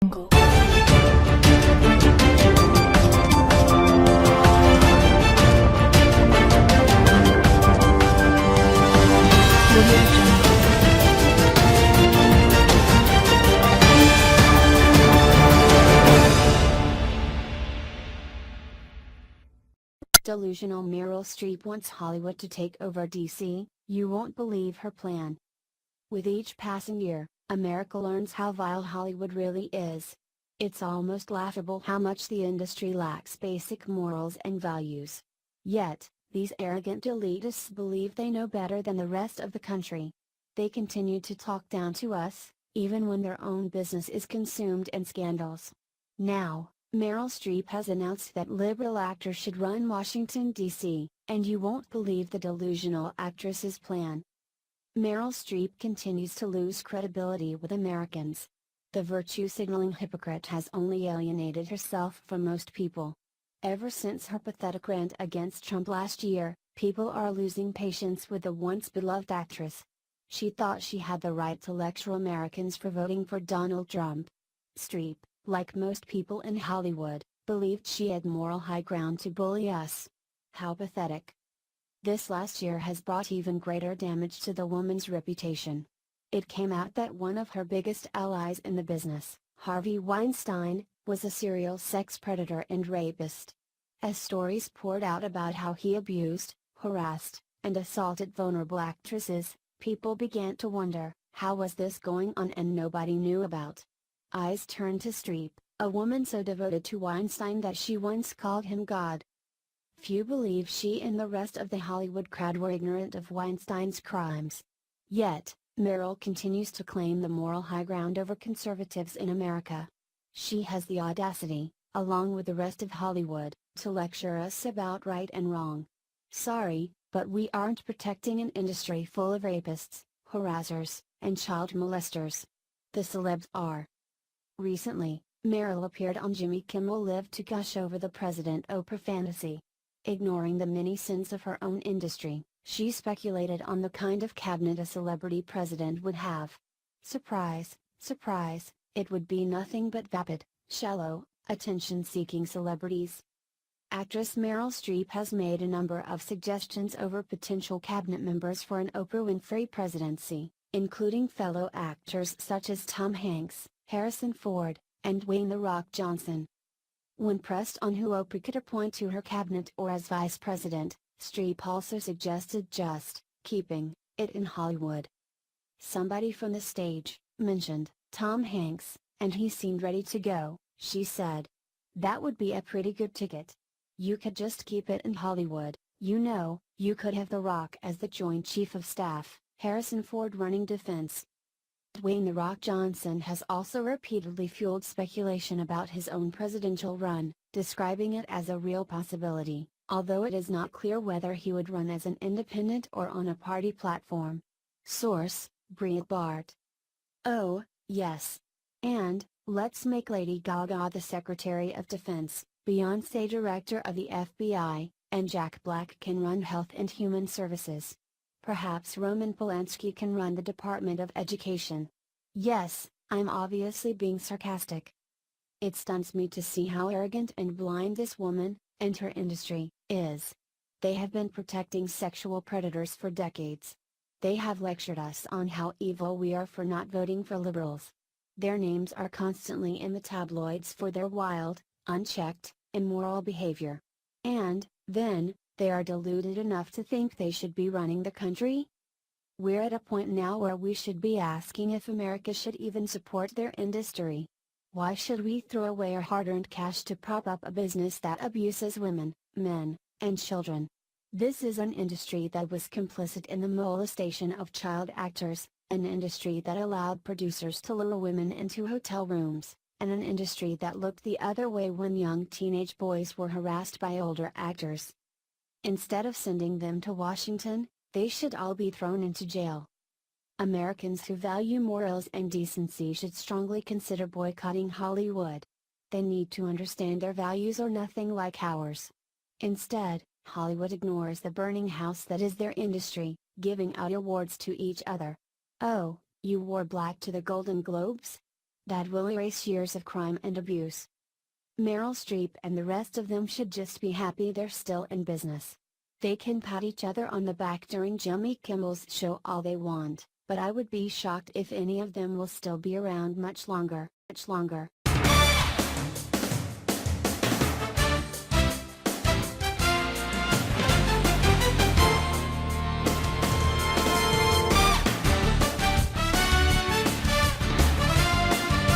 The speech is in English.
jungle. Delusional Meryl Streep wants Hollywood to take over DC, you won't believe her plan. With each passing year, America learns how vile Hollywood really is. It's almost laughable how much the industry lacks basic morals and values. Yet, these arrogant elitists believe they know better than the rest of the country. They continue to talk down to us, even when their own business is consumed in scandals. Now, Meryl Streep has announced that liberal actors should run Washington, D.C., and you won't believe the delusional actress's plan. Meryl Streep continues to lose credibility with Americans. The virtue-signaling hypocrite has only alienated herself from most people. Ever since her pathetic rant against Trump last year, people are losing patience with the once-beloved actress. She thought she had the right to lecture Americans for voting for Donald Trump. Streep, like most people in Hollywood, believed she had moral high ground to bully us. How pathetic. This last year has brought even greater damage to the woman's reputation. It came out that one of her biggest allies in the business, Harvey Weinstein, was a serial sex predator and rapist. As stories poured out about how he abused, harassed, and assaulted vulnerable actresses, people began to wonder, how was this going on and nobody knew about? Eyes turned to Streep, a woman so devoted to Weinstein that she once called him God. Few believe she and the rest of the Hollywood crowd were ignorant of Weinstein's crimes. Yet, Meryl continues to claim the moral high ground over conservatives in America. She has the audacity, along with the rest of Hollywood, to lecture us about right and wrong. Sorry, but we aren't protecting an industry full of rapists, harassers, and child molesters. The celebs are. Recently, Meryl appeared on Jimmy Kimmel Live to gush over the President Oprah fantasy. Ignoring the many sins of her own industry, she speculated on the kind of cabinet a celebrity president would have. Surprise, surprise, it would be nothing but vapid, shallow, attention-seeking celebrities. Actress Meryl Streep has made a number of suggestions over potential cabinet members for an Oprah Winfrey presidency, including fellow actors such as Tom Hanks, Harrison Ford, and Dwayne "The Rock" Johnson. When pressed on who Oprah could appoint to her cabinet or as vice president, Streep also suggested just keeping it in Hollywood. Somebody from the stage mentioned Tom Hanks, and he seemed ready to go, she said. That would be a pretty good ticket. You could just keep it in Hollywood, you know, you could have The Rock as the Joint Chief of Staff, Harrison Ford running defense. Dwayne "The Rock" Johnson has also repeatedly fueled speculation about his own presidential run, describing it as a real possibility, although it is not clear whether he would run as an independent or on a party platform. Source: Breitbart. Oh, yes. And, let's make Lady Gaga the Secretary of Defense, Beyoncé Director of the FBI, and Jack Black can run Health and Human Services. Perhaps Roman Polanski can run the Department of Education. Yes, I'm obviously being sarcastic. It stuns me to see how arrogant and blind this woman, and her industry, is. They have been protecting sexual predators for decades. They have lectured us on how evil we are for not voting for liberals. Their names are constantly in the tabloids for their wild, unchecked, immoral behavior. And, then, they are deluded enough to think they should be running the country? We're at a point now where we should be asking if America should even support their industry. Why should we throw away our hard-earned cash to prop up a business that abuses women, men, and children? This is an industry that was complicit in the molestation of child actors, an industry that allowed producers to lure women into hotel rooms, and an industry that looked the other way when young teenage boys were harassed by older actors. Instead of sending them to Washington, they should all be thrown into jail. Americans who value morals and decency should strongly consider boycotting Hollywood. They need to understand their values are nothing like ours. Instead, Hollywood ignores the burning house that is their industry, giving out awards to each other. Oh, you wore black to the Golden Globes? That will erase years of crime and abuse. Meryl Streep and the rest of them should just be happy they're still in business. They can pat each other on the back during Jimmy Kimmel's show all they want, but I would be shocked if any of them will still be around much longer.